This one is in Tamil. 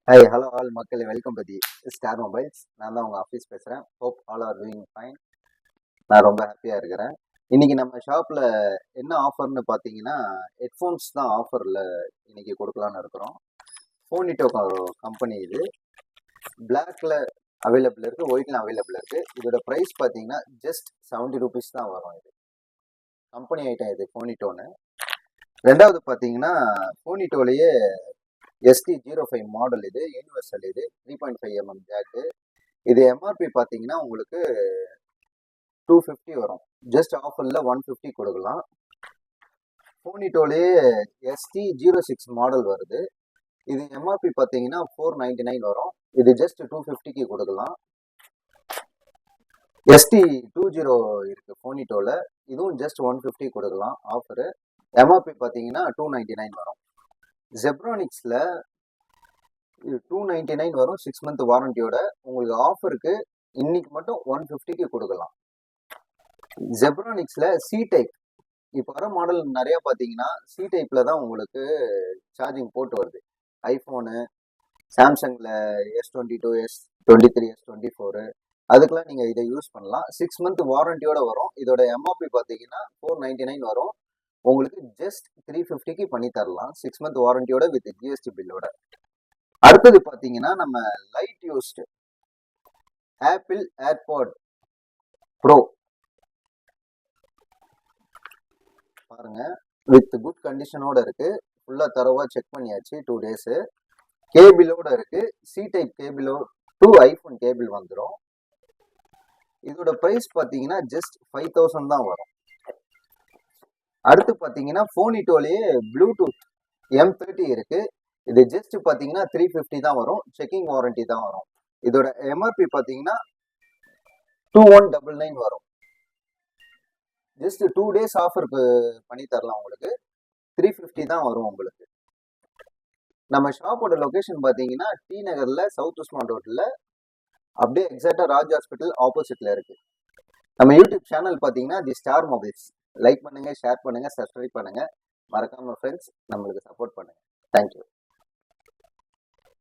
ஹாய் ஹலோ ஆல் மக்களே, welcome to the star mobiles. நான் தான் உங்கள் ஆஃபீஸ் பேசுகிறேன். Hope all are doing fine. நான் ரொம்ப ஹாப்பியாக இருக்கிறேன். இன்னைக்கு நம்ம ஷாப்பில் என்ன ஆஃபர்னு பார்த்தீங்கன்னா, ஹெட்ஃபோன்ஸ் தான் ஆஃபரில் இன்னைக்கு கொடுக்கலான்னு இருக்கிறோம். ஃபோனிட்டோ கம்பெனி இது. பிளாக்ல அவைலபிள் இருக்குது, ஒயிட்ல அவைலபிள் இருக்குது. இதோட ப்ரைஸ் பார்த்தீங்கன்னா ஜஸ்ட் 70 ரூபீஸ் தான் வரும். இது கம்பெனி ஐட்டம், இது ஃபோனிட்டோன்னு. ரெண்டாவது பார்த்தீங்கன்னா ஃபோனிட்டோலேயே ST05 மாடல், இது யூனிவர்சல், இது 3.5 mm ஜாக்கு. இது எம்ஆர்பி பார்த்தீங்கன்னா உங்களுக்கு 250 வரும். ஜஸ்ட் ஆஃபரில் 150 கொடுக்கலாம். ஃபோனிட்டோலேயே ST06 மாடல் வருது. இது எம்ஆர்பி பார்த்தீங்கன்னா 499 வரும். இது ஜஸ்ட் 250க்கு கொடுக்கலாம். ST20 இருக்கு ஃபோனிட்டோவில், இதுவும் ஜஸ்ட் 150 கொடுக்கலாம் ஆஃபரு. எம்ஆர்பி பார்த்தீங்கன்னா 299 வரும். ஜெப்ரானிக்ஸில் 299 வரும், 6 month வாரண்டியோட. உங்களுக்கு ஆஃபருக்கு இன்னைக்கு மட்டும் 150க்கு கொடுக்கலாம். ஜெப்ரானிக்ஸில் சி டைப் இப்போ வர மாடல் நிறைய பார்த்தீங்கன்னா சி டைப்பில் தான் உங்களுக்கு சார்ஜிங் போட்டு வருது. ஐஃபோனு, சாம்சங்கில் S22, S23, S24 அதுக்கெலாம் நீங்கள் இதை யூஸ் பண்ணலாம். 6 month வாரண்டியோட வரும். இதோட எம்ஆர்பி பார்த்தீங்கன்னா 499 வரும். உங்களுக்கு ஜஸ்ட் 350க்கு பண்ணி தரலாம், 6 month வாரண்டியோட வித் ஜிஎஸ்டி பில்லோட. அடுத்தது பார்த்தீங்கன்னா நம்ம light used apple AirPod bro பாருங்க, வித் குட் கண்டிஷனோட இருக்கு. ஃபுல்லாக தரவா செக் பண்ணியாச்சு 2 days. கேபிளோட இருக்கு, சி டைப் கேபிளோ, 2 ஐஃபோன் கேபிள் வந்துடும். இதோட ப்ரைஸ் பார்த்தீங்கன்னா ஜஸ்ட் 5000 தான் வரும். அடுத்து பார்த்தீங்கன்னா ஃபோனிட்டோலேயே ப்ளூடூத் M30 இருக்கு. இது ஜஸ்ட் பார்த்தீங்கன்னா 350 தான் வரும். செக்கிங் வாரண்டி தான் வரும். இதோட எம்ஆர்பி பார்த்தீங்கன்னா 2199 வரும். ஜஸ்ட் 2 days ஆஃபருக்கு பண்ணி தரலாம். உங்களுக்கு 350 தான் வரும். உங்களுக்கு நம்ம ஷாப்போட லொகேஷன் பார்த்தீங்கன்னா டி நகர்ல சவுத் உஸ்மான் ரோட்ல, அப்படியே எக்ஸாக்டா ராஜ் ஹாஸ்பிட்டல் ஆப்போசிட்ல இருக்கு. நம்ம யூடியூப் சேனல் பார்த்தீங்கன்னா தி ஸ்டார் மொபைல்ஸ். லைக் பண்ணுங்க, ஷேர் பண்ணுங்க, சப்ஸ்கிரைப் பண்ணுங்க. மறக்காம ஃப்ரெண்ட்ஸ் நம்மளுக்கு சப்போர்ட் பண்ணுங்க. தேங்க்யூ.